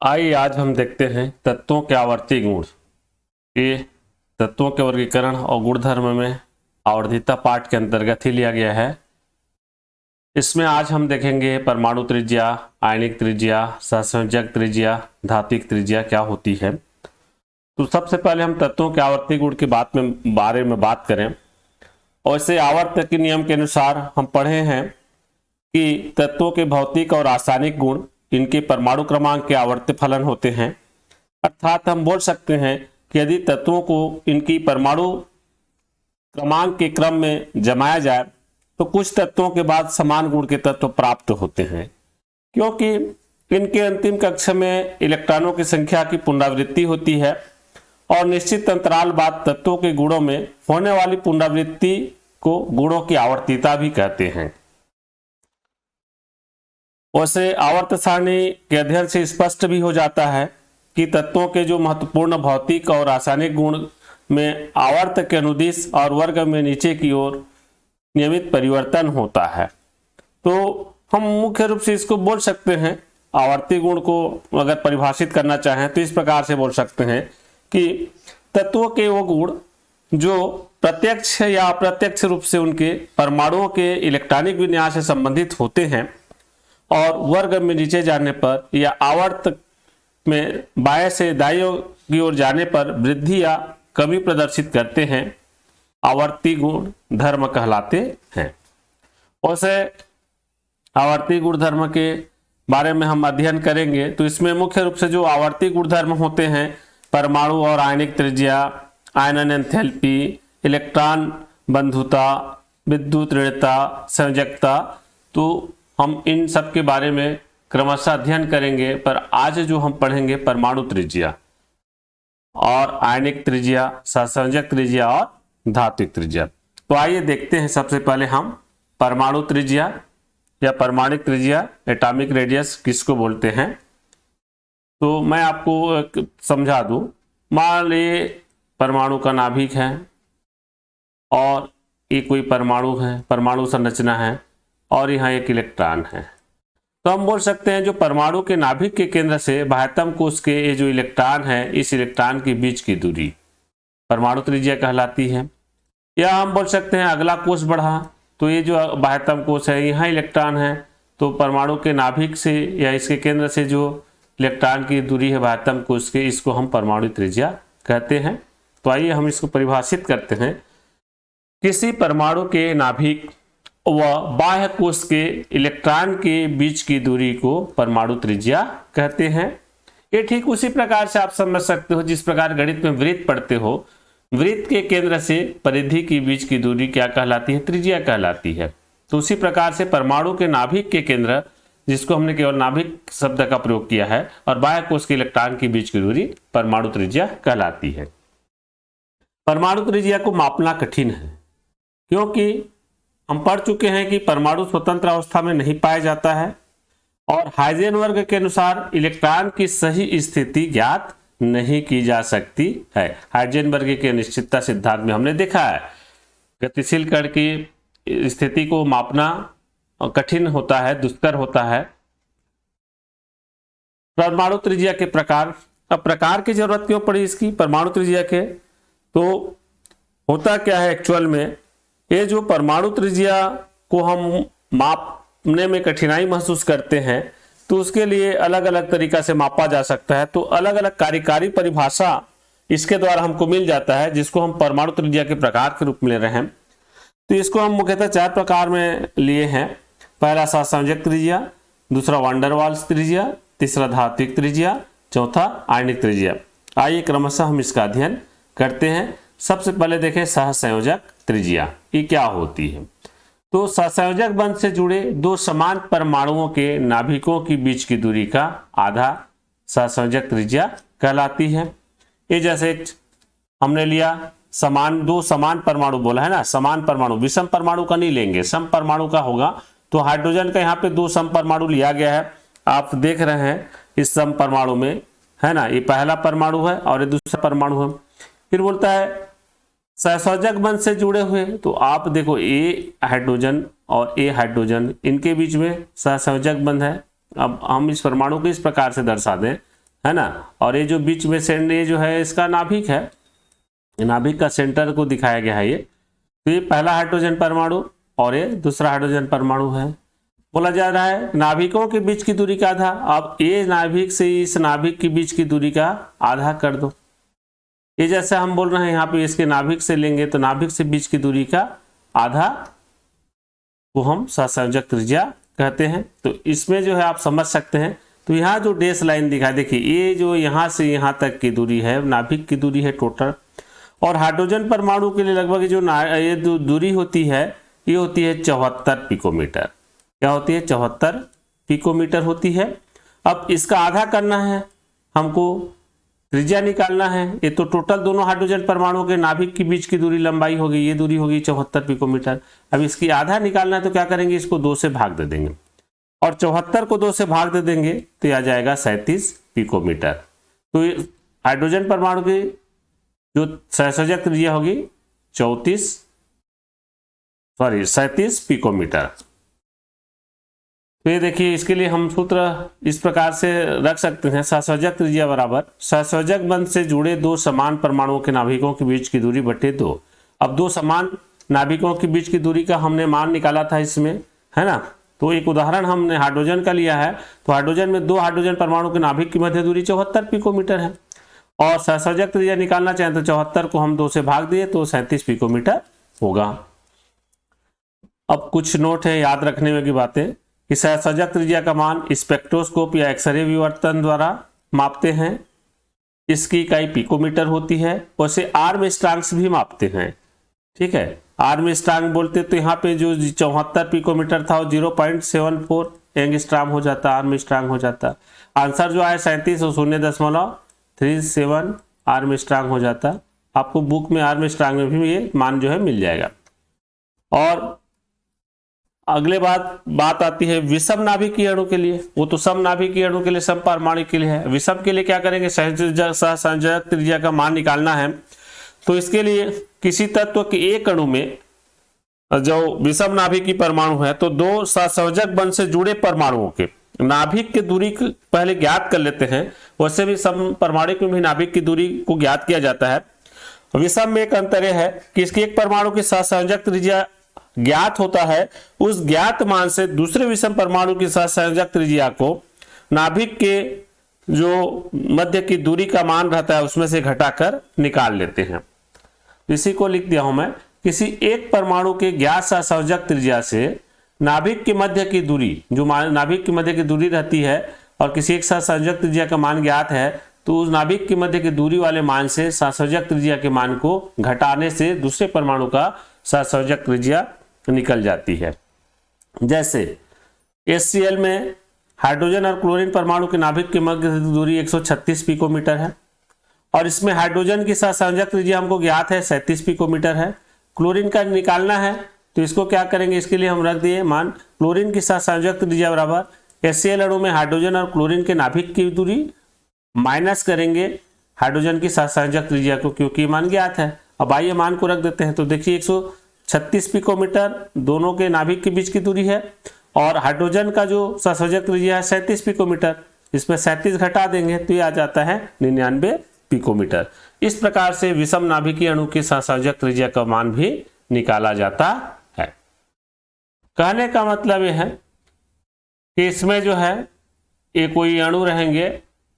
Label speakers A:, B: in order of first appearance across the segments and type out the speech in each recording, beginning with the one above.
A: आइए आज हम देखते हैं तत्वों के आवर्ती गुण। ये तत्वों के वर्गीकरण और गुणधर्म में आवर्तीता पाठ के अंतर्गत ही लिया गया है। इसमें आज हम देखेंगे परमाणु त्रिज्या, आयनिक त्रिज्या, सहसंयोजक त्रिज्या, धात्विक त्रिज्या क्या होती है। तो सबसे पहले हम तत्वों के आवर्ती गुण की बारे में बात करें। और इसे आवर्त के नियम के अनुसार हम पढ़े हैं कि तत्वों के भौतिक और रासायनिक गुण इनके परमाणु क्रमांक के आवर्त फलन होते हैं। अर्थात हम बोल सकते हैं कि यदि तत्वों को इनकी परमाणु क्रमांक के क्रम में जमाया जाए तो कुछ तत्वों के बाद समान गुण के तत्व प्राप्त होते हैं, क्योंकि इनके अंतिम कक्ष में इलेक्ट्रॉनों की संख्या की पुनरावृत्ति होती है और निश्चित अंतराल बाद तत्वों के गुणों में होने वाली पुनरावृत्ति को गुणों की आवर्तीता भी कहते हैं। वैसे आवर्त सारणी के अध्ययन से स्पष्ट भी हो जाता है कि तत्वों के जो महत्वपूर्ण भौतिक और रासायनिक गुण में आवर्त के अनुदिश और वर्ग में नीचे की ओर नियमित परिवर्तन होता है। तो हम मुख्य रूप से इसको बोल सकते हैं, आवर्ती गुण को अगर परिभाषित करना चाहें तो इस प्रकार से बोल सकते हैं कि तत्वों के वो गुण जो प्रत्यक्ष या अप्रत्यक्ष रूप से उनके परमाणुओं के इलेक्ट्रॉनिक विन्यास से संबंधित होते हैं और वर्ग में नीचे जाने पर या आवर्त में बाएं से दाईं की ओर जाने पर वृद्धि या कमी प्रदर्शित करते हैं, आवर्ती गुण धर्म कहलाते हैं। वैसे आवर्ती गुण धर्म के बारे में हम अध्ययन करेंगे तो इसमें मुख्य रूप से जो आवर्ती गुण धर्म होते हैं, परमाणु और आयनिक त्रिज्या, आयनन एंथैल्पी, इलेक्ट्रॉन बंधुता, विद्युत ऋणता, संयोजकता, तो हम इन सब के बारे में क्रमशः अध्ययन करेंगे। पर आज जो हम पढ़ेंगे परमाणु त्रिज्या और आयनिक त्रिज्या, सहसंयोजक त्रिज्या और धात्विक त्रिज्या। तो आइए देखते हैं सबसे पहले हम परमाणु त्रिज्या या परमाणिक त्रिज्या, एटॉमिक रेडियस किसको बोलते हैं। तो मैं आपको समझा दूं। मान लीजिए परमाणु का नाभिक है और ये कोई परमाणु है, परमाणु संरचना है और यहाँ एक इलेक्ट्रॉन है। तो हम बोल सकते हैं जो परमाणु के नाभिक के केंद्र से बाह्यतम कोश के ये जो इलेक्ट्रॉन है, इस इलेक्ट्रॉन के बीच की दूरी परमाणु त्रिज्या कहलाती है। या हम बोल सकते हैं अगला कोश बढ़ा तो ये जो बाह्यतम कोश है, यहाँ इलेक्ट्रॉन है, तो परमाणु के नाभिक से या इसके केंद्र से जो इलेक्ट्रॉन की दूरी है बाह्यतम कोश के, इसको हम परमाणु त्रिज्या कहते हैं। तो आइए हम इसको परिभाषित करते हैं। किसी परमाणु के नाभिक व बाह्य कोश के इलेक्ट्रॉन के बीच की दूरी को परमाणु त्रिज्या कहते हैं। ये ठीक उसी प्रकार से आप समझ सकते हो जिस प्रकार गणित में वृत्त पढ़ते हो, वृत्त के केंद्र से परिधि के बीच की दूरी क्या कहलाती है, त्रिज्या कहलाती है। तो उसी प्रकार से परमाणु के नाभिक के केंद्र, जिसको हमने केवल नाभिक शब्द का प्रयोग किया है, और बाह्य कोश के इलेक्ट्रॉन के बीच की दूरी परमाणु त्रिज्या कहलाती है। परमाणु त्रिज्या को मापना कठिन है, क्योंकि हम पढ़ चुके हैं कि परमाणु स्वतंत्र अवस्था में नहीं पाया जाता है और हाइजेनबर्ग के अनुसार इलेक्ट्रॉन की सही स्थिति ज्ञात नहीं की जा सकती है। हाइजेनबर्ग के अनिश्चितता सिद्धांत में हमने देखा है गतिशील कण की स्थिति को मापना कठिन होता है, दुष्कर होता है। परमाणु त्रिज्या के प्रकार, अब प्रकार की जरूरत क्यों पड़ी इसकी परमाणु त्रिज्या के, तो होता क्या है एक्चुअल में, ये जो परमाणु त्रिज्या को हम मापने में कठिनाई महसूस करते हैं तो उसके लिए अलग अलग तरीका से मापा जा सकता है। तो अलग अलग कार्यकारी परिभाषा इसके द्वारा हमको मिल जाता है, जिसको हम परमाणु त्रिज्या के प्रकार के रूप में ले रहे हैं। तो इसको हम मुख्यतः 4 प्रकार में लिए हैं। पहला सहसंयोजक त्रिज्या, दूसरा वान डेर वाल्स त्रिज्या, तीसरा धात्विक त्रिज्या, चौथा आयनिक त्रिज्या। आइए क्रमशः हम इसका अध्ययन करते हैं। सबसे पहले देखें सहसंयोजक त्रिज्या, ये क्या होती है। तो सहसंयोजक बंध से जुड़े दो समान परमाणुओं के नाभिकों के बीच की दूरी का आधा सहसंयोजक त्रिज्या कहलाती है। ये जैसे हमने लिया दो समान परमाणु बोला है ना, समान परमाणु, विषम परमाणु का नहीं लेंगे, सम परमाणु का होगा। तो हाइड्रोजन का यहाँ पे दो सम परमाणु लिया गया है, आप देख रहे हैं इस सम परमाणु में, है ना, ये पहला परमाणु है और ये दूसरा परमाणु है। फिर बोलता है सहसंयोजक बंध से जुड़े हुए, तो आप देखो ए हाइड्रोजन और ए हाइड्रोजन, इनके बीच में सहसंयोजक बंध है। अब हम इस परमाणु को इस प्रकार से दर्शा दें, है ना। और ये जो बीच में ये जो है इसका नाभिक है, नाभिक का सेंटर को दिखाया गया है ये। तो ये पहला हाइड्रोजन परमाणु और ये दूसरा हाइड्रोजन परमाणु है। बोला जा रहा है नाभिकों के बीच की दूरी का आधा। अब ये नाभिक से इस नाभिक के बीच की दूरी का आधा कर दो। ये जैसे हम बोल रहे हैं यहाँ पे इसके नाभिक से लेंगे तो नाभिक से बीच की दूरी का आधा को हम सहसंयोजक त्रिज्या कहते हैं। तो इसमें जो है आप समझ सकते हैं। तो यहाँ जो डैश लाइन दिखा, देखिए ये जो यहाँ से यहाँ तक की दूरी है नाभिक की दूरी है टोटल। और हाइड्रोजन परमाणु के लिए लगभग जो ये दूरी होती है ये होती है 74 पिकोमीटर। क्या होती है? 74 पिकोमीटर होती है। अब इसका आधा करना है हमको, त्रिज्या निकालना है। ये तो टोटल दोनों हाइड्रोजन परमाणुओं के नाभिक के बीच की दूरी लंबाई होगी, ये दूरी होगी 74 पिकोमीटर। अब इसकी आधा निकालना है तो क्या करेंगे, इसको 2 से भाग दे देंगे और 74 को 2 से भाग दे देंगे तो आ जाएगा 37 पिकोमीटर। तो हाइड्रोजन परमाणु की जो सहसंयोजक त्रिज्या होगी 37 पिकोमीटर। तो ये देखिए इसके लिए हम सूत्र इस प्रकार से रख सकते हैं, सहसंयोजक त्रिज्या बराबर सहसंयोजक बंध से जुड़े दो समान परमाणुओं के नाभिकों के बीच की दूरी बटे 2। अब दो समान नाभिकों के बीच की दूरी का हमने मान निकाला था इसमें, है ना। तो एक उदाहरण हमने हाइड्रोजन का लिया है। तो हाइड्रोजन में दो हाइड्रोजन परमाणु के नाभिक की मध्य दूरी 74 पिकोमीटर है और सहसंयोजक त्रिज्या निकालना चाहें तो 74 को हम 2 से भाग दिए तो 37 पिकोमीटर होगा। अब कुछ नोट है याद रखने में की बातें कि सहसंयोजक त्रिज्या का मान स्पेक्ट्रोस्कोप या एक्सरे विवर्तन द्वारा मापते हैं। इसकी इकाई पिकोमीटर होती है। वैसे आर्मस्ट्रांग्स भी मापते हैं, ठीक है। आर्मस्ट्रांग बोलते तो यहाँ पे जो 74 पिकोमीटर था वो 0.74 एंगस्ट्राम हो जाता, आर्मस्ट्रांग हो जाता। आंसर जो आया 37 और 0.37 आर्मस्ट्रांग हो जाता। आपको बुक में आर्मस्ट्रांग में भी ये मान जो है मिल जाएगा। और अगले बात आती है विषम नाभिकीय अणु के लिए। वो तो सम नाभिकीय अणु के लिए, सम परमाणु के लिए है। विषम के लिए क्या करेंगे, सहसंयोजक त्रिज्या का मान निकालना है। तो इसके लिए किसी तत्व के एक अणु में जो विषम नाभिकीय परमाणु है तो दो सहसंयोजक बंध से जुड़े परमाणुओं के नाभिक की दूरी पहले ज्ञात कर लेते हैं। वैसे भी सम परमाणु में भी नाभिक की दूरी को ज्ञात किया जाता है। विषम में एक अंतर है कि इसके एक परमाणु की सहसंयोजक त्रिज्या ज्ञात होता है, उस ज्ञात मान से दूसरे विषम परमाणु की सहसंयोजक त्रिज्या को नाभिक के जो मध्य की दूरी का मान रहता है उसमें से घटाकर निकाल लेते हैं। इसी को लिख दिया हूं मैं, किसी एक परमाणु के ज्ञात सहसंयोजक त्रिज्या से नाभिक के मध्य की दूरी, जो नाभिक के मध्य की दूरी रहती है और किसी एक सहसंयोजक त्रिज्या का मान ज्ञात है तो उस नाभिक के मध्य की दूरी वाले मान से सहसंयोजक त्रिज्या के मान को घटाने से दूसरे परमाणु का सहसंयोजक त्रिज्या निकल जाती है। जैसे HCl में हाइड्रोजन और क्लोरीन परमाणु के नाभिक के मध्य दूरी 136 पिकोमीटर है और इसमें हाइड्रोजन की सहसंयोजक त्रिज्या हमको ज्ञात है 37 पिकोमीटर है। क्लोरीन का निकालना है तो इसको क्या करेंगे, इसके लिए हम रख दिए मान क्लोरीन की सहसंयोजक त्रिज्या बराबर HCl अणु में हाइड्रोजन और क्लोरीन के नाभिक की दूरी माइनस करेंगे हाइड्रोजन की सहसंयोजक त्रिज्या को, क्योंकि मान ज्ञात है। अब आइए मान को रख देते हैं। तो देखिए 136 पिकोमीटर दोनों के नाभिक के बीच की दूरी है और हाइड्रोजन का जो सहसंयोजक त्रिज्या है 37 पिकोमीटर, इसमें 37 घटा देंगे तो ये आ जाता है 99 पिकोमीटर। इस प्रकार से विषम नाभिकीय अणु की सहसंयोजक त्रिज्या का मान भी निकाला जाता है। कहने का मतलब यह है कि इसमें जो है ये कोई अणु रहेंगे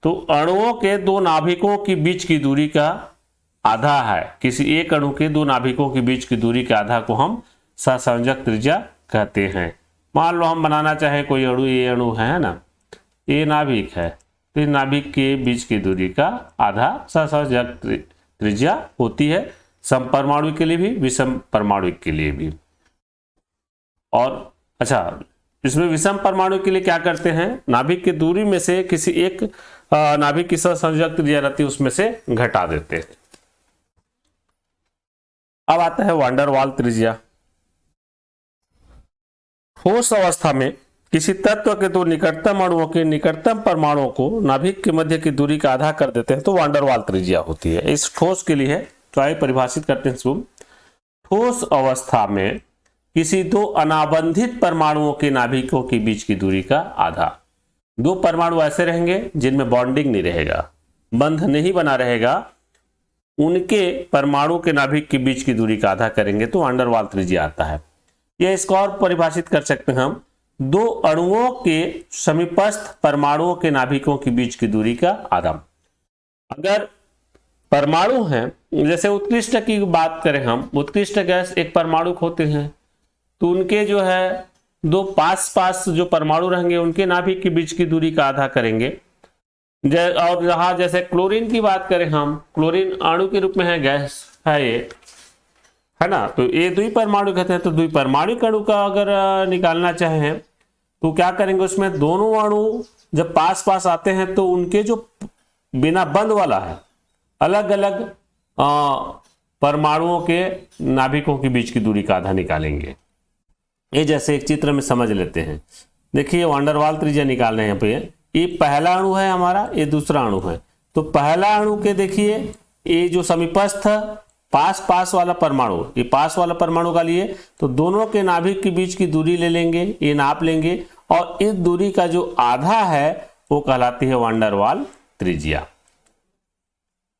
A: तो अणुओं के दो नाभिकों के बीच की दूरी का आधा है। किसी एक अणु के दो नाभिकों के बीच की दूरी के आधा को हम सहसंयोजक त्रिज्या कहते हैं। मान लो हम बनाना चाहे कोई अणु, ये अणु है ना, ये नाभिक है तो इस नाभिक के बीच की दूरी का आधा सहसंयोजक त्रिज्या होती है, सम परमाणु के लिए भी विषम परमाणु के लिए भी। और अच्छा, इसमें विषम परमाणु के लिए क्या करते हैं, नाभिक की दूरी में से किसी एक नाभिक की सहसंयोजक त्रिज्या रहती है उसमें से घटा देते हैं। अब आता है वान डेर वाल त्रिज्या। ठोस अवस्था में किसी तत्व के दो निकटतम अणुओं के निकटतम परमाणुओं को नाभिक के मध्य की दूरी का आधा कर देते हैं तो वान डेर वाल त्रिज्या होती है। इस ठोस के लिए है तो आइए परिभाषित करते हैं इसको। ठोस अवस्था में किसी दो अनाबंधित परमाणुओं के नाभिकों के बीच की दूरी का आधा। दो परमाणु ऐसे रहेंगे जिनमें बॉन्डिंग नहीं रहेगा, बंध नहीं बना रहेगा, उनके परमाणु के नाभिक के बीच की दूरी का आधा करेंगे तो वान डेर वाल त्रिज्या आता है। यह इसको और परिभाषित कर सकते हैं हम, दो अणुओं के समीपस्थ परमाणुओं के नाभिकों के बीच की दूरी का आधा। अगर परमाणु हैं, जैसे उत्कृष्ट की बात करें हम, उत्कृष्ट गैस एक परमाणु होते हैं तो उनके जो है दो पास पास जो परमाणु रहेंगे उनके नाभिक के बीच की दूरी का आधा करेंगे। और यहाँ जैसे क्लोरीन की बात करें हम, क्लोरीन अणु के रूप में है, गैस है ये, है ना, तो ये द्विपरमाणु कहते हैं। तो द्विपरमाणु अणु का अगर निकालना चाहें तो क्या करेंगे, उसमें दोनों अणु जब पास पास आते हैं तो उनके जो बिना बंध वाला है अलग अलग परमाणुओं के नाभिकों के बीच की दूरी का आधा निकालेंगे। ये जैसे एक चित्र में समझ लेते हैं, देखिए वान डेर वाल त्रिज्या निकाल रहे हैं यहाँ पे, ये पहला अणु है हमारा, ये दूसरा अणु है। तो पहला अणु के देखिए ये जो समीपस्थ पास पास वाला परमाणु, ये पास वाला परमाणु का लिए तो दोनों के नाभिक के बीच की दूरी ले लेंगे, ये नाप लेंगे और इस दूरी का जो आधा है वो कहलाती है वान डेर वाल त्रिज्या।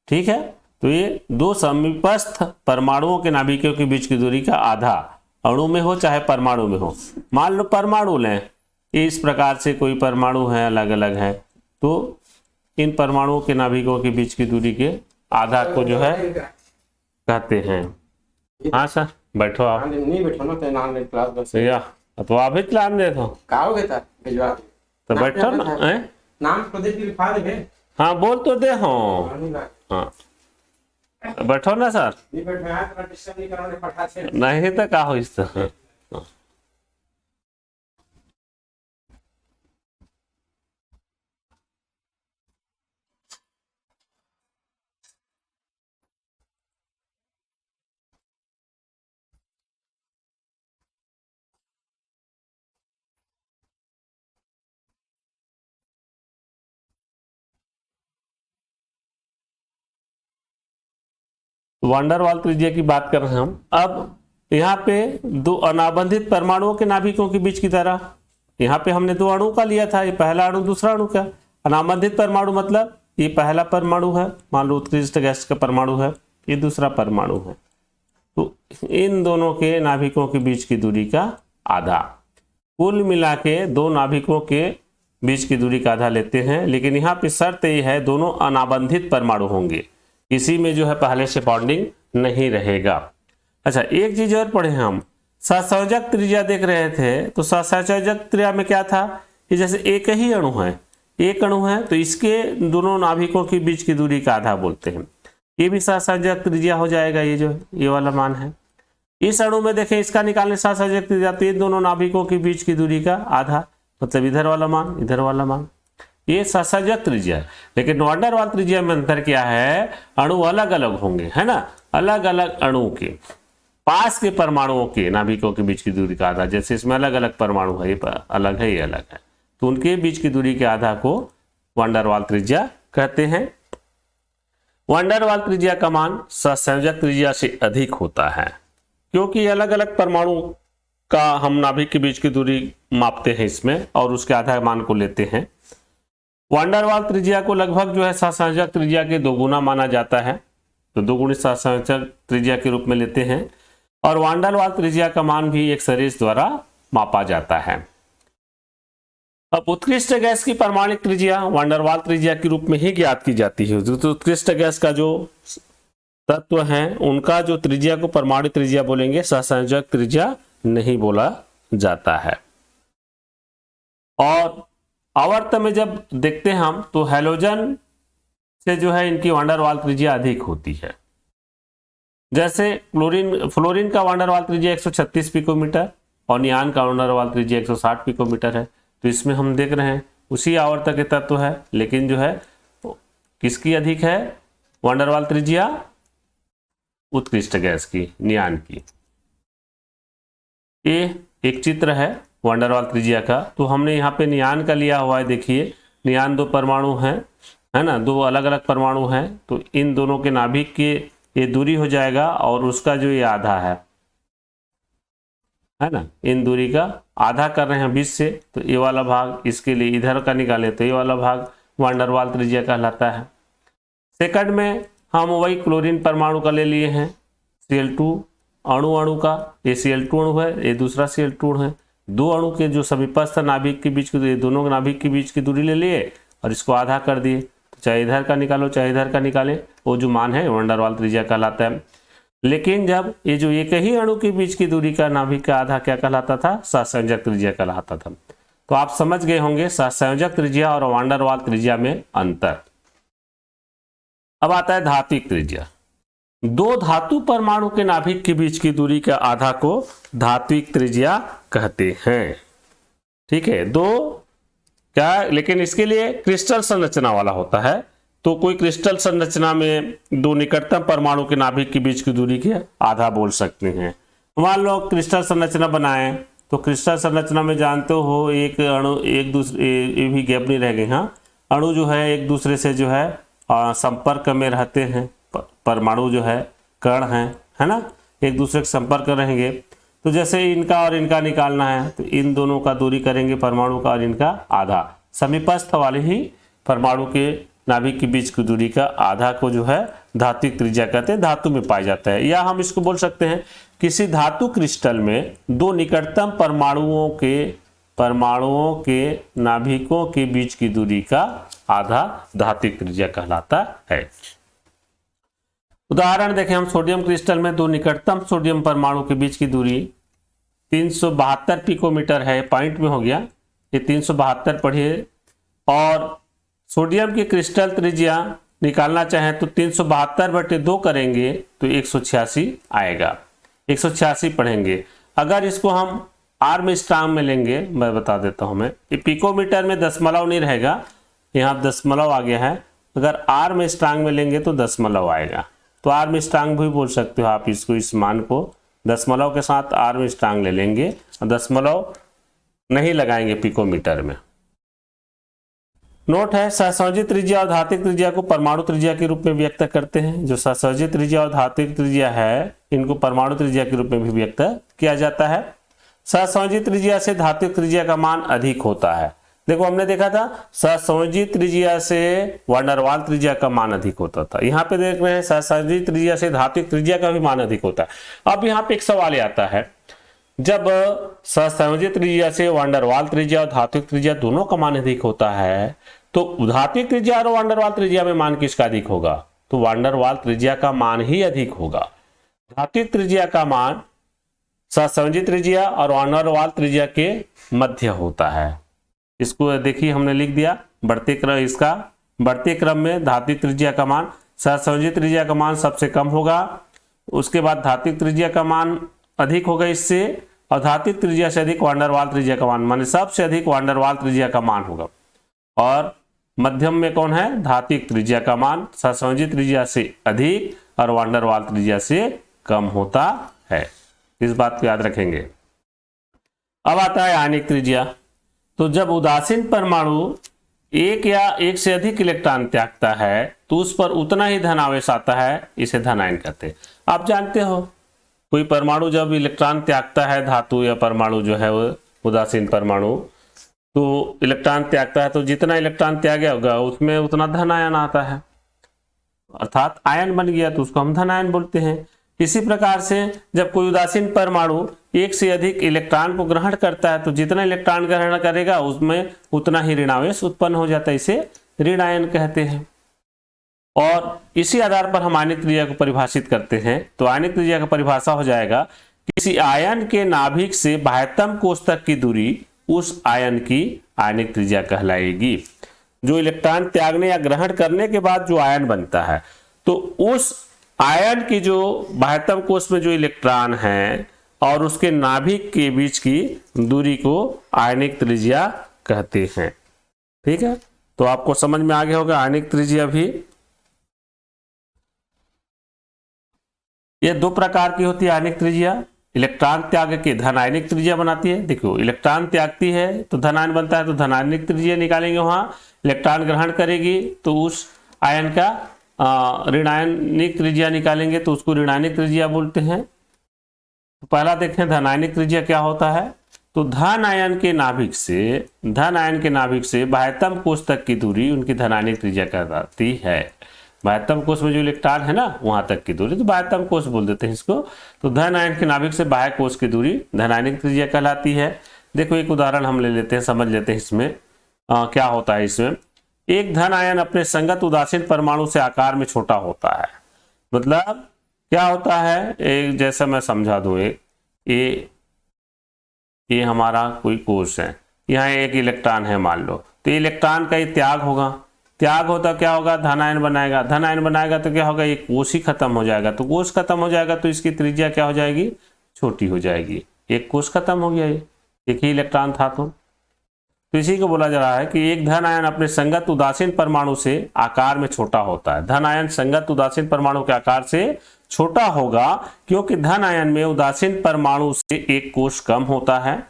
A: ठीक है, तो ये दो समीपस्थ परमाणुओं के नाभिकों के बीच की दूरी का आधा, अणु में हो चाहे परमाणु में हो। मान लो परमाणु लें, इस प्रकार से कोई परमाणु है अलग अलग है, तो इन परमाणुओं के नाभिकों के बीच की दूरी के आधा को जो है कहते हैं। हाँ सर बैठो आप,
B: नहीं बैठो ना तो नाम ले क्लास बस
A: या तो आप भी चलान दे दो,
B: का हो गया था भिजवा दे
A: तो बैठो ना हैं?
B: नाम प्रदीप की लिखा दे।
A: हाँ बोल तो दे, हाँ बैठो ना सर,
B: नहीं बैठो यार, थोड़ा डिस्टर्ब नहीं करो, पढ़ा छे
A: नहीं तो का हो इस तरह। वान डेर वाल त्रिज्या की बात कर रहे हैं हम। अब यहाँ पे दो अनाबंधित परमाणुओं के नाभिकों के बीच की तरह, यहाँ पे हमने दो अणु का लिया था, ये पहला अणु दूसरा अणु का। अनाबंधित परमाणु मतलब ये पहला परमाणु है, मान लो उत्कृष्ट गैस का परमाणु है, ये दूसरा परमाणु है, तो इन दोनों के नाभिकों के बीच की दूरी का आधा। कुल मिला के दो नाभिकों के बीच की दूरी का आधा लेते हैं, लेकिन यहाँ पे शर्त ये है दोनों अनाबंधित परमाणु होंगे, इसी में जो है पहले से बॉन्डिंग नहीं रहेगा। अच्छा एक चीज और पढ़े हम, सहसंयोजक त्रिज्या देख रहे थे, तो सहसंयोजक त्रिज्या में क्या था कि जैसे एक ही अणु है, एक अणु है तो इसके दोनों नाभिकों के बीच की दूरी का आधा बोलते हैं, ये भी सहसंयोजक त्रिज्या हो जाएगा। ये जो ये वाला मान है, इस अणु में देखें इसका निकालने सहसंयोजक त्रिज्या, तो ये दोनों नाभिकों के बीच की दूरी का आधा, मतलब इधर वाला मान इधर वाला मान, ये सहसंयोजक त्रिज्या है। लेकिन वान डेर वाल त्रिज्या में अंतर क्या है, अणु अलग अलग होंगे, है ना, अलग अलग अणु के पास के परमाणुओं के नाभिकों के बीच की दूरी का आधा, जैसे इसमें अलग अलग परमाणु है, ये अलग है ये अलग है, तो उनके बीच की दूरी के आधा को वान डेर वाल त्रिज्या कहते हैं। वान डेर वाल त्रिज्या का मान सहसंयोजक त्रिज्या से अधिक होता है, क्योंकि अलग अलग परमाणु का हम नाभिक के बीच की दूरी मापते हैं इसमें और उसके आधा मान को लेते हैं। वान डेर वाल त्रिज्या को लगभग जो है सहसंयोजक त्रिज्या के दोगुना माना जाता है, तो दोगुनी सहसंयोजक त्रिज्या के रूप में लेते हैं, और वान डेर वाल त्रिज्या का मान भी एक सदिश द्वारा मापा जाता है। अब उत्कृष्ट गैस की परमाणिक त्रिज्या वान डेर वाल त्रिज्या के रूप में ही ज्ञात की जाती है। तो उत्कृष्ट गैस का जो तत्व है उनका जो त्रिज्या को परमाणु त्रिज्या बोलेंगे, सहसंयोजक त्रिज्या नहीं बोला जाता है। और आवर्त में जब देखते हैं हम तो हैलोजन से जो है इनकी वान डेर वाल त्रिज्या अधिक होती है। जैसे फ्लोरीन का वान डेर वाल त्रिज्या 136 पिकोमीटर और नियान का वान डेर वाल त्रिज्या 160 पिकोमीटर है, तो इसमें हम देख रहे हैं उसी आवर्त के तत्व है, लेकिन जो है किसकी अधिक है वान डेर वाल त्रिज्या, उत्कृष्ट गैस की, नियान की। ये एक चित्र है वान डेर वाल त्रिज्या का, तो हमने यहाँ पे नियान का लिया हुआ है, देखिए नियान दो परमाणु हैं, है ना, दो अलग अलग परमाणु हैं, तो इन दोनों के नाभिक के ये दूरी हो जाएगा और उसका जो ये आधा है, है ना, इन दूरी का आधा कर रहे हैं 20 से, तो ये वाला भाग इसके लिए इधर का निकाले तो ये वाला भाग वान डर वाल त्रिज्या कहलाता है। सेकंड में हम वही क्लोरीन परमाणु का ले लिए हैं Cl2 अणु का, ये Cl2 अणु है, ये दूसरा Cl2 अणु है, दो अणु के जो समीपस्थ नाभिक के बीच की, दोनों नाभिक के बीच की दूरी ले लिए और इसको आधा कर दिए, तो चाहे इधर का निकालो चाहे इधर का निकाले, वो जो मान है वान डर वाल त्रिज्या कहलाता है। लेकिन जब ये जो एक ही अणु के बीच की दूरी का नाभिक का आधा क्या कहलाता था, सहसंयोजक त्रिज्या कहलाता था। तो आप समझ गए होंगे सहसंयोजक त्रिज्या और वान डर वाल त्रिज्या में अंतर। अब आता है धात्विक त्रिज्या। दो धातु परमाणु के नाभिक के बीच की दूरी का आधा को धात्विक त्रिज्या कहते हैं। ठीक है, दो क्या, लेकिन इसके लिए क्रिस्टल संरचना वाला होता है। तो कोई क्रिस्टल संरचना में दो निकटतम परमाणु के नाभिक के बीच की दूरी के आधा बोल सकते हैं। मान लो क्रिस्टल संरचना बनाए, तो क्रिस्टल संरचना में जानते हो एक अणु एक दूसरे, ये भी गैप नहीं रह गई, हाँ, अणु जो है एक दूसरे से जो है संपर्क में रहते हैं, परमाणु जो है कण है ना, एक दूसरे के संपर्क रहेंगे। तो जैसे इनका और इनका निकालना है तो इन दोनों का दूरी करेंगे परमाणु का और इनका आधा, समीपस्थ वाले ही परमाणु के नाभिक के बीच की दूरी का आधा को जो है धात्विक त्रिज्या कहते हैं, धातु में पाया जाता है। या हम इसको बोल सकते हैं किसी धातु क्रिस्टल में दो निकटतम परमाणुओं के नाभिकों के बीच की दूरी का आधा धात्विक त्रिज्या कहलाता है। उदाहरण देखें, हम सोडियम क्रिस्टल में दो निकटतम सोडियम परमाणु के बीच की दूरी 372 पिकोमीटर है, पॉइंट में हो गया, ये 372 पढ़िए, और सोडियम की क्रिस्टल त्रिज्या निकालना चाहें तो 372/2 करेंगे तो 186 आएगा, 186 पढ़ेंगे। अगर इसको हम आर्मस्ट्रांग में लेंगे, मैं बता देता हूं मैं, ये पिकोमीटर में दशमलव नहीं रहेगा, यहाँ दशमलव आ गया है, अगर आर्मस्ट्रांग में लेंगे तो दशमलव आएगा। तो आर्मस्ट्रांग भी बोल सकते हो आप इसको, इस मान को दशमलव के साथ आर्मस्ट्रांग ले लेंगे और दशमलव नहीं लगाएंगे पिकोमीटर में। नोट है, सहसंयोजित त्रिज्या और धात्विक त्रिज्या को परमाणु त्रिज्या के रूप में व्यक्त करते हैं। जो सहसंयोजित त्रिज्या और धात्विक त्रिज्या है, इनको परमाणु त्रिज्या के रूप में भी व्यक्त किया जाता है। सहसंयोजित त्रिज्या से धात्विक त्रिज्या का मान अधिक होता है। देखो हमने देखा था सहसंयोजित त्रिज्या से वान डर वाल त्रिज्या का मान अधिक होता था, यहाँ पे देख रहे हैं सहसंयोजित त्रिज्या से धात्विक त्रिज्या का भी मान अधिक होता है। अब यहाँ पे एक सवाल आता है, जब सहसंयोजित त्रिज्या से वान डर वाल त्रिज्या और धात्विक त्रिज्या दोनों का मान अधिक होता है, तो धात्विक त्रिज्या और वान डर वाल त्रिज्या में मान किसका अधिक होगा? तो वान डर वाल त्रिज्या का मान ही अधिक होगा। धात्विक त्रिज्या का मान सहसंयोजित त्रिज्या और वान डर वाल त्रिज्या के मध्य होता है। इसको देखिए हमने लिख दिया, बढ़ते क्रम, इसका बढ़ते क्रम में धात्विक त्रिज्या का मान, सहसंयोजित त्रिज्या का मान सबसे कम होगा, उसके बाद धात्विक त्रिज्या का मान अधिक होगा इससे, और धात्विक त्रिज्या से अधिक वान डर वाल त्रिज्या का मान, माने सबसे अधिक वान डर वाल त्रिज्या का मान होगा। और मध्यम में कौन है? धात्विक त्रिज्या का मान सहसंयोजित त्रिज्या से अधिक और वान डर वाल त्रिज्या से कम होता है। इस बात को याद रखेंगे। अब आता है आयनिक त्रिज्या। तो जब उदासीन परमाणु एक या एक से अधिक इलेक्ट्रॉन त्यागता है तो उस पर उतना ही धन आवेश आता है, इसे धन आयन कहते हैं। आप जानते हो कोई परमाणु जब इलेक्ट्रॉन त्यागता है, धातु या परमाणु जो है वो उदासीन परमाणु, तो इलेक्ट्रॉन त्यागता है तो जितना इलेक्ट्रॉन त्यागा होगा उसमें उतना धन आयन आता है, अर्थात आयन बन गया तो उसको हम धन आयन बोलते हैं। इसी प्रकार से जब कोई उदासीन परमाणु एक से अधिक इलेक्ट्रॉन को ग्रहण करता है तो जितना इलेक्ट्रॉन ग्रहण करेगा उसमें उतना ही ऋणावेश उत्पन्न हो जाता है, इसे ऋण आयन कहते हैं। और इसी आधार पर हम आयनिक त्रिज्या को परिभाषित करते हैं। तो आयनिक त्रिज्या का परिभाषा हो जाएगा, किसी आयन के नाभिक से बाह्यतम कोष तक की दूरी उस आयन की आयनिक त्रिज्या कहलाएगी। जो इलेक्ट्रॉन त्यागने या ग्रहण करने के बाद जो आयन बनता है, तो उस आयन की जो बाह्यतम कोष में जो इलेक्ट्रॉन है और उसके नाभिक के बीच की दूरी को आयनिक त्रिज्या कहते हैं। ठीक है, तो आपको समझ में आ गया होगा आयनिक त्रिज्या भी। ये दो प्रकार की होती है आयनिक त्रिज्या। इलेक्ट्रॉन त्याग के धन आयनिक त्रिज्या बनाती है। देखो इलेक्ट्रॉन त्यागती है तो धन आयन बनता है, तो धन आयनिक त्रिज्या निकालेंगे। वहां इलेक्ट्रॉन ग्रहण करेगी तो उस आयन का ऋणायनिक त्रिज्या निकालेंगे तो उसको ऋणायनिक त्रिज्या बोलते हैं। तो पहला देखें धन आयनिक त्रिज्या क्या होता है। तो धन आयन के नाभिक से बाह्यतम कोष तक की दूरी उनकी धन आयनिक त्रिज्या कहलाती है। बाह्यतम कोष में जो इलेक्ट्रॉन है ना वहां तक की दूरी, तो बाह्यतम कोष बोल देते हैं इसको। तो धन आयन के नाभिक से बाह्य कोष की दूरी धन आयनिक त्रिज्या कहलाती है। देखो एक उदाहरण हम ले लेते हैं, समझ लेते हैं इसमें क्या होता है। इसमें एक धन आयन अपने संगत उदासीन परमाणु से आकार में छोटा होता है। मतलब क्या होता है, एक जैसा मैं समझा दूं, ये हमारा कोई कोष है, यहाँ एक इलेक्ट्रॉन है मान लो, तो इलेक्ट्रॉन का ये त्याग होगा, त्याग होता क्या होगा, धन आयन बनाएगा, धन आयन बनाएगा तो क्या होगा, ये कोष ही खत्म हो जाएगा। तो कोष खत्म हो जाएगा तो इसकी त्रिज्या क्या हो जाएगी, छोटी हो जाएगी। एक कोष खत्म हो गया, ये एक ही इलेक्ट्रॉन था। तो इसी को बोला जा रहा है कि एक धन आयन अपने संगत उदासीन परमाणु से आकार में छोटा होता है। धन आयन संगत उदासीन परमाणु के आकार से छोटा होगा क्योंकि धन आयन में उदासीन परमाणु से एक कोष कम होता है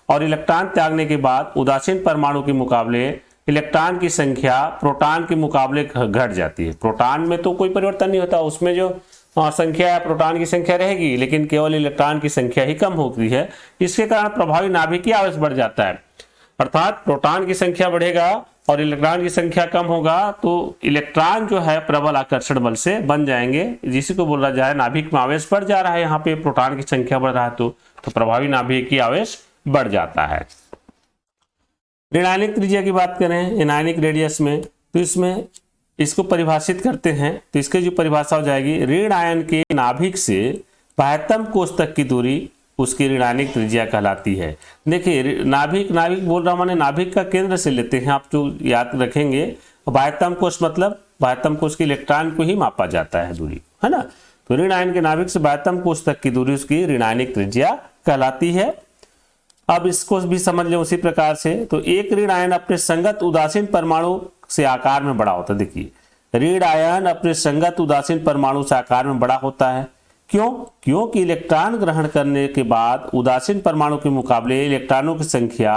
A: और इलेक्ट्रॉन त्यागने के बाद उदासीन परमाणु के मुकाबले इलेक्ट्रॉन की संख्या प्रोटॉन के मुकाबले घट जाती है। प्रोटॉन में तो कोई परिवर्तन नहीं होता, उसमें जो संख्या है प्रोटॉन की संख्या रहेगी, लेकिन केवल इलेक्ट्रॉन की संख्या ही कम होती है। इसके कारण प्रभावी नाभिकीय आवेश बढ़ जाता है, अर्थात प्रोटॉन की संख्या बढ़ेगा और इलेक्ट्रॉन की संख्या कम होगा तो इलेक्ट्रॉन जो है प्रबल आकर्षण बल से बन जाएंगे, जिसी को बोला जाए नाभिक में आवेश बढ़ जा रहा है। यहाँ पे प्रोटॉन की संख्या बढ़ रहा है तो प्रभावी नाभिकीय आवेश बढ़ जाता है। ऋणायनिक त्रिज्या की बात करें एनायनिक रेडियस में, तो इसमें इसको परिभाषित करते हैं। तो इसकी जो परिभाषा हो जाएगी, ऋण आयन के नाभिक से बाह्यतम कोष तक की दूरी उसकी ऋणायनिक त्रिज्या कहलाती है। देखिए नाभिक बोल रहा हूं, मैंने नाभिक का केंद्र से लेते हैं, आप जो याद रखेंगे। बाह्यतम कोष मतलब बाह्यतम कोष के इलेक्ट्रॉन को ही मापा जाता है दूरी, है ना। तो ऋण आयन के नाभिक से बाह्यतम कोष तक की दूरी उसकी ऋणायनिक त्रिज्या कहलाती है। अब इसको भी समझ लें उसी प्रकार से। तो एक ऋण आयन अपने संगत उदासीन परमाणु से आकार में बड़ा होता है। देखिए ऋण आयन अपने संगत उदासीन परमाणु से आकार में बड़ा होता है। क्यों? क्योंकि इलेक्ट्रॉन ग्रहण करने के बाद उदासीन परमाणु के मुकाबले इलेक्ट्रॉनों की संख्या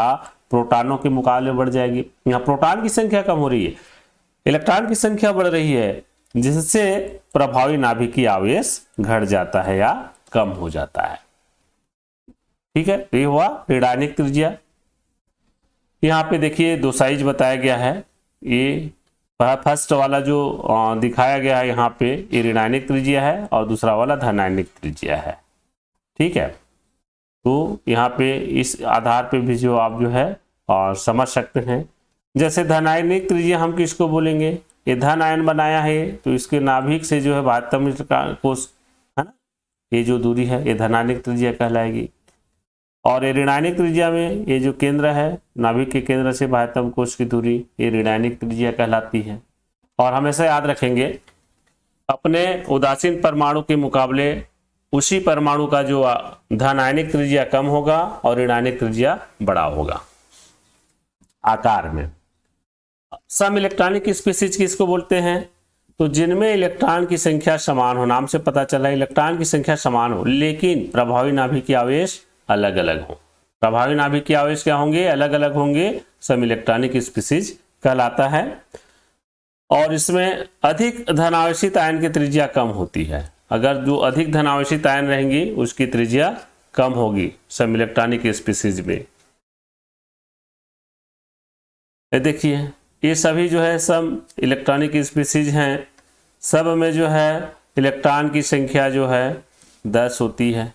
A: प्रोटॉनों के मुकाबले बढ़ जाएगी। यहाँ प्रोटॉन की संख्या कम हो रही है, इलेक्ट्रॉन की संख्या बढ़ रही है, जिससे प्रभावी नाभिकीय आवेश घट जाता है या कम हो जाता है। ठीक है, ये हुआ ऋणायनिक त्रिज्या। यहाँ पे देखिए दो साइज बताया गया है। ये फर्स्ट वाला जो दिखाया गया है यहाँ पे ये ऋणायनिक त्रिज्या है और दूसरा वाला धनायनिक त्रिज्या है। ठीक है, तो यहाँ पे इस आधार पे भी जो आप जो है और समझ सकते हैं। जैसे धनायनिक त्रिज्या हम किसको बोलेंगे, ये धन आयन बनाया है तो इसके नाभिक से जो है बाह्यतम कोष है ना, ये जो दूरी है ये धनायनिक त्रिज्या कहलाएगी। और ये ऋणायनिक त्रिज्या में ये जो केंद्र है नाभिक के केंद्र से बाह्यतम कोष की दूरी ये ऋणायनिक त्रिज्या कहलाती है। और हमेशा याद रखेंगे अपने उदासीन परमाणु के मुकाबले उसी परमाणु का जो धनायनिक त्रिज्या कम होगा और ऋणायनिक त्रिज्या बड़ा होगा आकार में। सम इलेक्ट्रॉनिक स्पीसीज किसको बोलते हैं, तो जिनमें इलेक्ट्रॉन की संख्या समान हो, नाम से पता चला इलेक्ट्रॉन की संख्या समान हो लेकिन प्रभावी नाभिकीय आवेश अलग अलग हो। प्रभावी नाभिकीय आवेश क्या होंगे, अलग अलग होंगे, सम इलेक्ट्रॉनिक स्पीसीज कहलाता है। और इसमें अधिक धनावेशित आयन की त्रिज्या कम होती है। अगर जो अधिक धनावेशित आयन रहेंगी उसकी त्रिज्या कम होगी सम इलेक्ट्रॉनिक स्पीसीज में। ये देखिए ये सभी जो है सम इलेक्ट्रॉनिक स्पीसीज हैं, सब में जो है इलेक्ट्रॉन की संख्या जो है 10 होती है।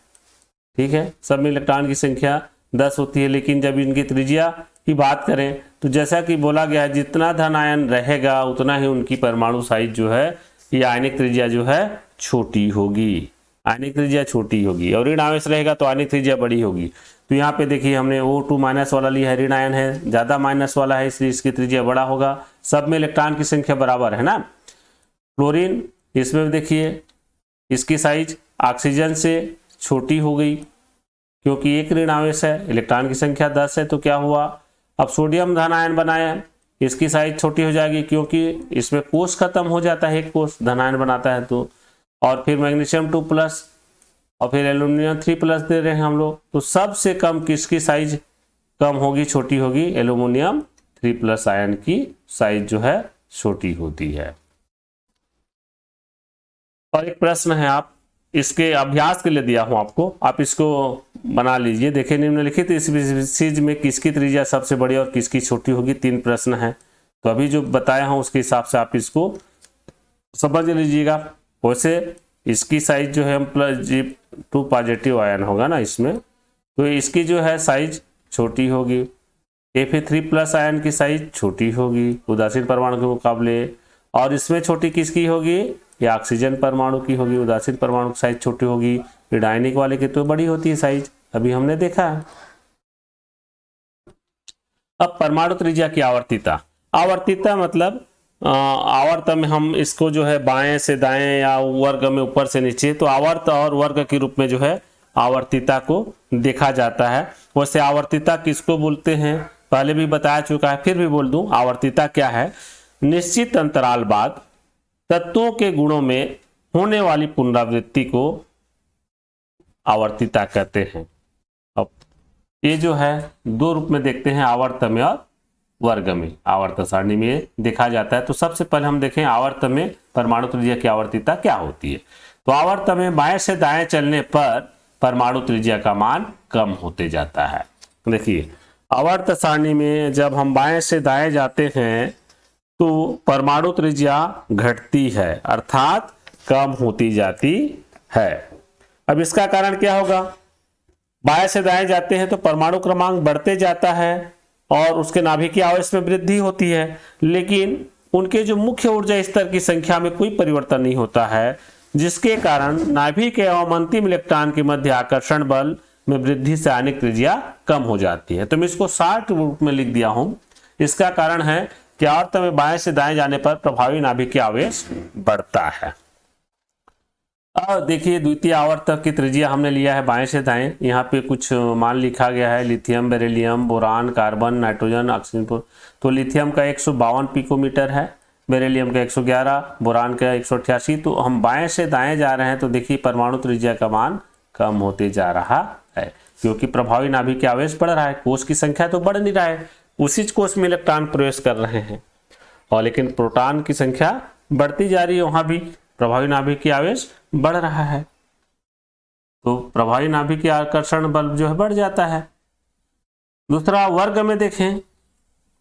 A: ठीक है, सब में इलेक्ट्रॉन की संख्या 10 होती है, लेकिन जब इनकी त्रिज्या की बात करें तो जैसा कि बोला गया है जितना धन आयन रहेगा उतना ही उनकी परमाणु साइज जो है ये आयनिक त्रिज्या जो है छोटी होगी, आयनिक त्रिज्या छोटी होगी। और ऋण आवेश रहेगा तो आयनिक त्रिज्या बड़ी होगी। तो यहाँ पे देखिए हमने O2 माइनस वाला लिया है, ऋण आयन है, ज़्यादा माइनस वाला है इसलिए इसकी त्रिज्या बड़ा होगा। सब में इलेक्ट्रॉन की संख्या बराबर है ना। क्लोरीन इसमें देखिए इसकी साइज ऑक्सीजन से छोटी हो गई क्योंकि एक ऋण आवेश है, इलेक्ट्रॉन की संख्या 10 है। तो क्या हुआ, अब सोडियम धन आयन बनाया, इसकी साइज छोटी हो जाएगी क्योंकि इसमें कोष खत्म हो जाता है, एक कोष धन आयन बनाता है तो। और फिर मैग्नीशियम 2+ और फिर एल्यूमिनियम 3+ दे रहे हैं हम लोग, तो सबसे कम किसकी साइज कम होगी, छोटी होगी, एल्यूमिनियम 3+ आयन की साइज जो है छोटी होती है। और एक प्रश्न है आप इसके अभ्यास के लिए दिया हूं आपको, आप इसको बना लीजिए। देखिए निम्नलिखित इस चीज में किसकी त्रिज्या सबसे बड़ी और किसकी छोटी होगी, 3 प्रश्न है। तो अभी जो बताया हूं उसके हिसाब से आप इसको समझ लीजिएगा। वैसे इसकी साइज जो है G2 पॉजिटिव आयन होगा ना इसमें, तो इसकी जो है साइज छोटी होगी। Fe3+ आयन की साइज छोटी होगी उदासीन परमाणु के मुकाबले, और इसमें छोटी किसकी होगी, ये ऑक्सीजन परमाणु की होगी। उदासीन परमाणु की साइज छोटी होगी, डायनिक वाले की तो बड़ी होती है साइज, अभी हमने देखा है। अब परमाणु त्रिज्या की आवर्तीता, आवर्तीता मतलब आवर्त में हम इसको जो है बाएं से दाएं या वर्ग में ऊपर से नीचे, तो आवर्त और वर्ग के रूप में जो है आवर्तीता को देखा जाता है। वैसे आवर्तीता किसको बोलते हैं पहले भी बताया चुका है, फिर भी बोल दूं। आवर्तीता क्या है, निश्चित अंतराल बाद तत्वों के गुणों में होने वाली पुनरावृत्ति को आवर्तीता कहते हैं। अब ये जो है 2 रूप में देखते हैं, आवर्त में और वर्ग में, आवर्त सारणी में देखा जाता है। तो सबसे पहले हम देखें आवर्त में परमाणु त्रिज्या की आवर्तीता क्या होती है। तो आवर्त में बाएं से दाएं चलने पर परमाणु त्रिज्या का मान कम होते जाता है। देखिए आवर्त सारणी में जब हम बाएं से दाएं जाते हैं तो परमाणु त्रिज्या घटती है, अर्थात कम होती जाती है। अब इसका कारण क्या होगा, बाएं से दाएं जाते हैं तो परमाणु क्रमांक बढ़ते जाता है और उसके नाभिकीय आवेश में वृद्धि होती है, लेकिन उनके जो मुख्य ऊर्जा स्तर की संख्या में कोई परिवर्तन नहीं होता है, जिसके कारण नाभिक एवं अंतिम इलेक्ट्रॉन के मध्य आकर्षण बल में वृद्धि से आयनिक त्रिज्या कम हो जाती है। तो मैं इसको शॉर्ट रूप में लिख दिया हूं। इसका कारण है कि आवर्त में बाएं से दाएं जाने पर प्रभावी नाभिकीय आवेश बढ़ता है। अब देखिए द्वितीय आवर्तक की त्रिज्या हमने लिया है बाएं से दाएं, यहाँ पे कुछ मान लिखा गया है, lithium, beryllium, boron, carbon, nitrogen, oxygen. तो लिथियम का 152 पिकोमीटर है, बेरिलियम का 111, बोरान का 188। तो हम बाएं से दाएं जा रहे हैं तो देखिए परमाणु त्रिज्या का मान कम होते जा रहा है, क्योंकि प्रभावी नाभिकीय आवेश बढ़ रहा है। कोष की संख्या तो बढ़ नहीं रहा है, उसी कोष में इलेक्ट्रॉन प्रवेश कर रहे हैं, और लेकिन प्रोटॉन की संख्या बढ़ती जा रही है, वहां भी प्रभावी नाभिकीय आवेश बढ़ रहा है, तो प्रभावी नाभिकीय आकर्षण बल जो है बढ़ जाता है। दूसरा वर्ग में देखें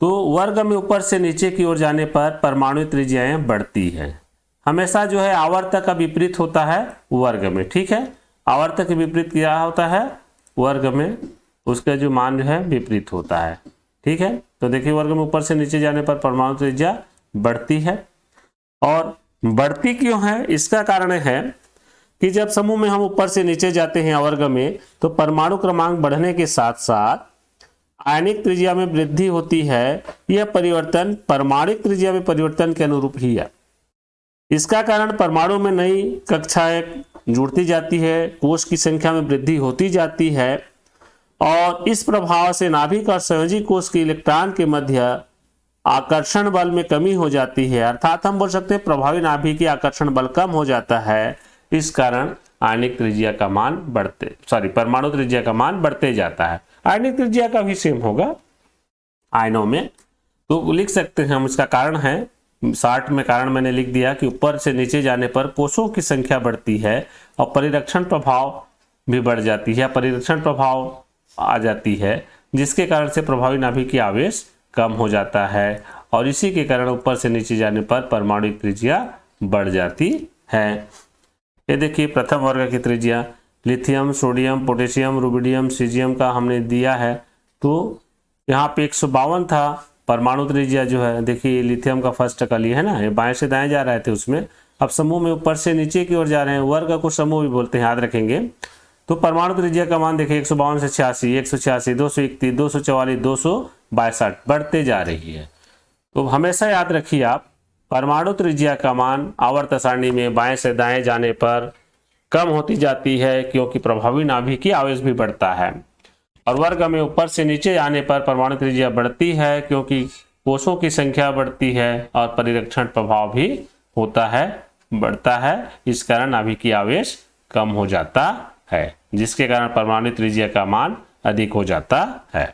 A: तो वर्ग में ऊपर से नीचे की ओर जाने पर परमाणु त्रिज्याएं बढ़ती है। हमेशा जो है आवर्तक का विपरीत होता है वर्ग में, ठीक है। आवर्तक के विपरीत क्या होता है, वर्ग में उसका जो मान जो है विपरीत होता है, ठीक है। तो देखिए वर्ग में ऊपर से नीचे जाने पर परमाणु त्रिज्या बढ़ती है, और बढ़ती क्यों है, इसका कारण है कि जब समूह में हम ऊपर से नीचे जाते हैं वर्ग में, तो परमाणु क्रमांक बढ़ने के साथ साथ आयनिक त्रिज्या में वृद्धि होती है। यह परिवर्तन परमाणु त्रिज्या में परिवर्तन के अनुरूप ही है। इसका कारण परमाणु में नई कक्षाएं जुड़ती जाती है, कोष की संख्या में वृद्धि होती जाती है, और इस प्रभाव से नाभिक और संयोजी कोष के इलेक्ट्रॉन के मध्य आकर्षण बल में कमी हो जाती है। अर्थात हम बोल सकते हैं प्रभावी नाभिकीय आकर्षण बल कम हो जाता है। इस कारण आयनिक त्रिज्या का मान परमाणु त्रिज्या का मान बढ़ते जाता है। आयनिक त्रिज्या का भी सेम होगा आयनों में, तो लिख सकते हैं हम। इसका कारण है, शॉर्ट में कारण मैंने लिख दिया कि ऊपर से नीचे जाने पर कोषों की संख्या बढ़ती है और परिरक्षण प्रभाव भी बढ़ जाती है, परिरक्षण प्रभाव आ जाती है, जिसके कारण से प्रभावी नाभिकीय आवेश कम हो जाता है, और इसी के कारण ऊपर से नीचे जाने पर परमाणु त्रिज्या बढ़ जाती है। ये देखिए प्रथम वर्ग की त्रिज्या lithium, sodium, potassium, rubidium, caesium का हमने दिया है। तो यहाँ पे 152 था परमाणु त्रिज्या जो है। देखिए लिथियम का फर्स्ट का लिए है ना, ये बाएं से दाएं जा रहे थे उसमें, अब समूह में ऊपर से नीचे की ओर जा रहे हैं, वर्ग को समूह भी बोलते हैं, याद रखेंगे। तो परमाणु त्रिज्या का मान देखिए 152 से 86, 186, 231, 244, 262 बढ़ते जा रही है। तो हमेशा याद रखिए आप, परमाणु त्रिज्या का मान आवर्त सारणी में बाएं से दाएं जाने पर कम होती जाती है, क्योंकि प्रभावी नाभिकीय आवेश भी बढ़ता है, और वर्ग में ऊपर से नीचे आने पर परमाणु त्रिज्या बढ़ती है, क्योंकि कोषों की संख्या बढ़ती है और परिरक्षण प्रभाव भी होता है, बढ़ता है। इस कारण नाभिकीय आवेश कम हो जाता है, जिसके कारण परमाणु त्रिज्या का मान अधिक हो जाता है।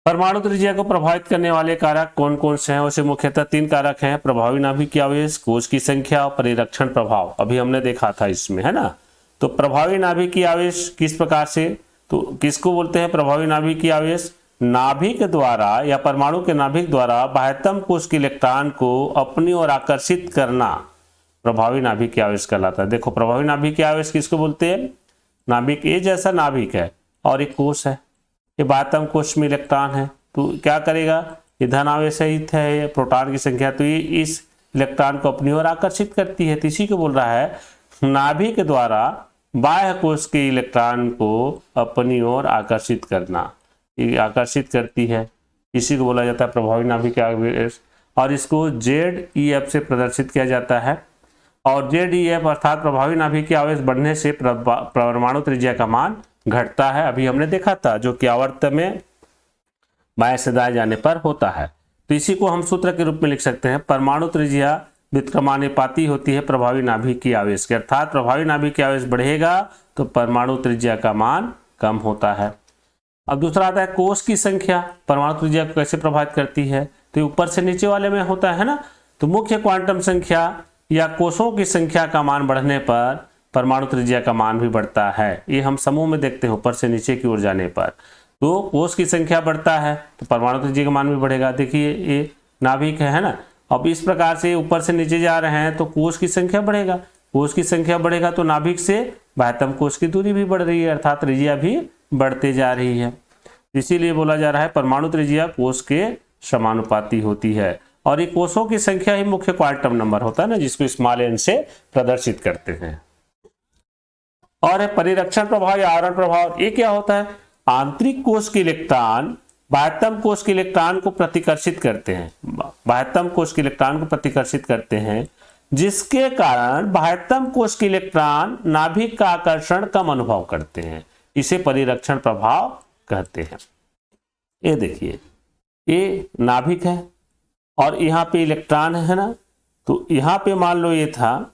A: परमाणु त्रिज्या को प्रभावित करने वाले कारक कौन कौन से हैं? उसे मुख्यतः 3 कारक हैं: प्रभावी नाभिकीय आवेश, कोश की संख्या और परिरक्षण प्रभाव। अभी हमने देखा था इसमें, है ना। तो प्रभावी नाभिकीय आवेश किस प्रकार से, तो किसको बोलते हैं प्रभावी नाभिकीय आवेश? नाभिक द्वारा या परमाणु के नाभिक द्वारा बाह्यतम कोश के इलेक्ट्रॉन को अपनी ओर आकर्षित करना प्रभावी नाभिकीय आवेश कहलाता है। देखो, प्रभावी नाभिकीय आवेश किसको बोलते हैं? नाभिक, ये जैसा नाभिक है और एक कोश है, ये बाह्यतम कोश में इलेक्ट्रॉन है, तो क्या करेगा? ये धन आवेश सहित है, प्रोटॉन की संख्या, तो ये इस इलेक्ट्रॉन को अपनी ओर आकर्षित करती है। तो इसी को बोल रहा है नाभिक द्वारा बाह्य कोश के इलेक्ट्रॉन को अपनी ओर आकर्षित करना, ये आकर्षित करती है, इसी को बोला जाता है प्रभावी नाभिकीय आवेश। और इसको ZeF से प्रदर्शित किया जाता है। और ZeF अर्थात प्रभावी नाभिकीय आवेश बढ़ने से परमाणु त्रिज्या का मान घटता है। अभी हमने देखा था, जो कि आवर्त में बाएं से दाएं जाने पर होता है। तो इसी को हम सूत्र के रूप में लिख सकते हैं, परमाणु त्रिज्या व्युत्क्रमानुपाती होती है प्रभावी नाभिकीय आवेश के, अर्थात प्रभावी नाभिकीय आवेश बढ़ेगा तो परमाणु त्रिज्या का मान कम होता है। अब दूसरा आता है कोश की संख्या परमाणु त्रिज्या को कैसे प्रभावित करती है? तो ऊपर से नीचे वाले में होता है ना। तो मुख्य क्वांटम संख्या या कोशों की संख्या का मान बढ़ने पर परमाणु त्रिज्या का मान भी बढ़ता है। ये हम समूह में देखते हैं, ऊपर से नीचे की ओर जाने पर तो कोश की संख्या बढ़ता है तो परमाणु त्रिज्या का मान भी बढ़ेगा। देखिए, ये नाभिक है ना। अब इस प्रकार से ऊपर से नीचे जा रहे हैं तो कोश की संख्या बढ़ेगा, कोश की संख्या बढ़ेगा तो नाभिक से बाह्यतम कोश की दूरी भी बढ़ रही है, अर्थात त्रिज्या भी बढ़ते जा रही है। इसीलिए बोला जा रहा है परमाणु त्रिज्या कोश के समानुपाती होती है। और ये कोशों की संख्या ही मुख्य क्वांटम नंबर होता है ना, जिसको स्मॉल n से प्रदर्शित करते हैं। और है परिरक्षण प्रभाव या आवरण प्रभाव। ये क्या होता है? आंतरिक कोश के इलेक्ट्रॉन बाह्यतम कोश के इलेक्ट्रॉन को प्रतिकर्षित करते हैं, बाह्यतम कोश के इलेक्ट्रॉन को प्रतिकर्षित करते हैं, जिसके कारण बाह्यतम कोश के इलेक्ट्रॉन नाभिक का आकर्षण कम अनुभव करते हैं। इसे परिरक्षण प्रभाव कहते हैं। ये देखिए, ये नाभिक है और यहाँ पे इलेक्ट्रॉन है ना। तो यहाँ पे मान लो ये था,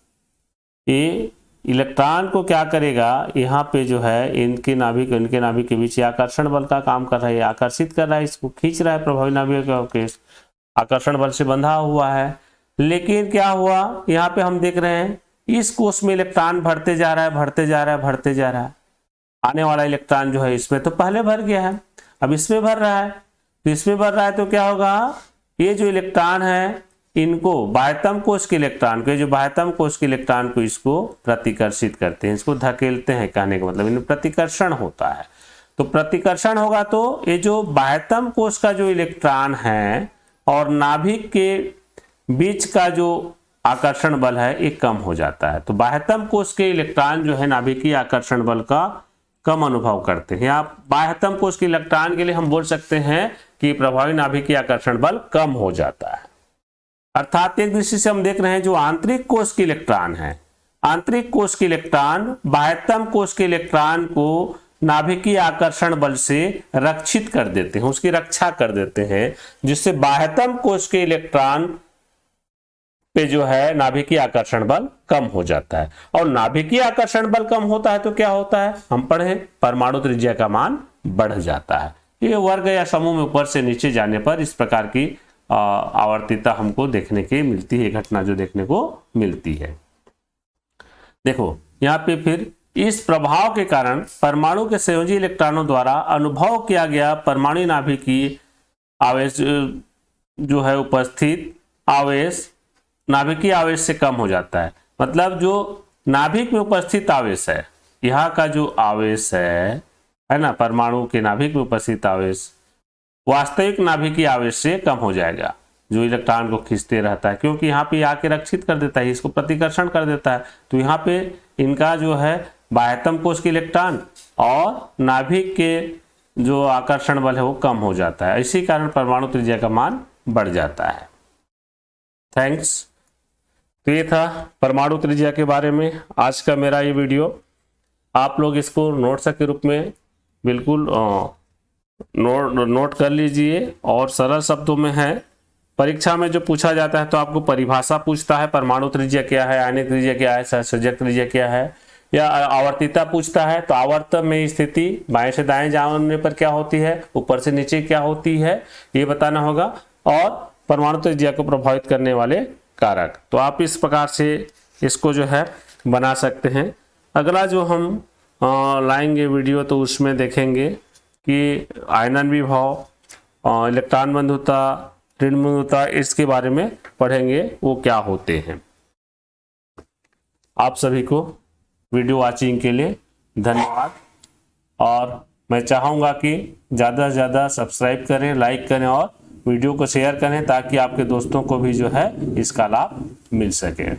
A: ये इलेक्ट्रॉन को क्या करेगा, यहाँ पे जो है इनके नाभिक के बीच आकर्षण बल का काम कर रहा है, आकर्षित कर रहा है, इसको खींच रहा है, प्रभावी नाभिक के आकर्षण बल से बंधा हुआ है। लेकिन क्या हुआ, यहाँ पे हम देख रहे हैं इस कोश में इलेक्ट्रॉन बढ़ते जा रहा है, बढ़ते जा रहा है, बढ़ते जा रहा है। आने वाला इलेक्ट्रॉन जो है इसमें तो पहले भर गया है, अब इसमें भर रहा है। तो इसमें भर रहा है तो क्या होगा, ये जो इलेक्ट्रॉन है इनको बाह्यतम कोश के इलेक्ट्रॉन को, जो बाह्यतम कोश के इलेक्ट्रॉन को इसको प्रतिकर्षित करते हैं, इसको धकेलते हैं, कहने का मतलब इनमें प्रतिकर्षण होता है। तो प्रतिकर्षण होगा तो ये जो बाह्यतम कोश का जो इलेक्ट्रॉन है और नाभिक के बीच का जो आकर्षण बल है ये कम हो जाता है। तो बाह्यतम कोश के इलेक्ट्रॉन जो है नाभिकीय आकर्षण बल का कम अनुभव करते हैं। आप बाह्यतम कोश के इलेक्ट्रॉन के लिए हम बोल सकते हैं कि प्रभावी नाभिकीय आकर्षण बल कम हो जाता है। अर्थात एक दृष्टि से हम देख रहे हैं जो आंतरिक कोश के इलेक्ट्रॉन है, आंतरिक कोश के इलेक्ट्रॉन बाह्यतम कोश के इलेक्ट्रॉन को नाभिकीय आकर्षण बल से रक्षित कर देते हैं, उसकी रक्षा कर देते हैं, जिससे बाह्यतम कोश के इलेक्ट्रॉन पे जो है नाभिकीय आकर्षण बल कम हो जाता है। और नाभिकीय आकर्षण बल कम होता है तो क्या होता है, हम पढ़े, परमाणु त्रिज्या का मान बढ़ जाता है। ये वर्ग या समूह में ऊपर से नीचे जाने पर इस प्रकार की आवर्तिता हमको देखने की मिलती है, घटना जो देखने को मिलती है। देखो यहाँ पे फिर इस प्रभाव के कारण परमाणु के संयोजी इलेक्ट्रॉनों द्वारा अनुभव किया गया परमाणु नाभिकीय आवेश जो है उपस्थित आवेश नाभिकीय आवेश से कम हो जाता है। मतलब जो नाभिक में उपस्थित आवेश है, यहाँ का जो आवेश है ना, परमाणु के नाभिक में उपस्थित आवेश वास्तविक नाभिकीय आवेश से कम हो जाएगा, जो इलेक्ट्रॉन को खींचते रहता है, क्योंकि यहाँ पे आके रक्षित कर देता है, इसको प्रतिकर्षण कर देता है। तो यहाँ पे इनका जो है बाह्यतम कोश के इलेक्ट्रॉन और नाभिक के जो आकर्षण बल है वो कम हो जाता है। इसी कारण परमाणु त्रिज्या का मान बढ़ जाता है। थैंक्स। तो ये था परमाणु त्रिज्या के बारे में आज का मेरा ये वीडियो। आप लोग इसको नोट्स के रूप में बिल्कुल नोट कर लीजिए और सरल शब्दों में है। परीक्षा में जो पूछा जाता है तो आपको परिभाषा पूछता है, परमाणु त्रिज्या क्या है, आयनिक त्रिज्या क्या है, सहसंयोजक त्रिज्या क्या है, या आवर्तिता पूछता है तो आवर्त में स्थिति बाएं से दाएं जाने पर क्या होती है, ऊपर से नीचे क्या होती है, ये बताना होगा। और परमाणु त्रिज्या को प्रभावित करने वाले कारक, तो आप इस प्रकार से इसको जो है बना सकते हैं। अगला जो हम लाएंगे वीडियो तो उसमें देखेंगे कि आयनन विभव, इलेक्ट्रॉन बंधुता, ऋण बंधुता, इसके बारे में पढ़ेंगे वो क्या होते हैं। आप सभी को वीडियो वॉचिंग के लिए धन्यवाद, और मैं चाहूँगा कि ज़्यादा से ज़्यादा सब्सक्राइब करें, लाइक करें और वीडियो को शेयर करें ताकि आपके दोस्तों को भी जो है इसका लाभ मिल सके।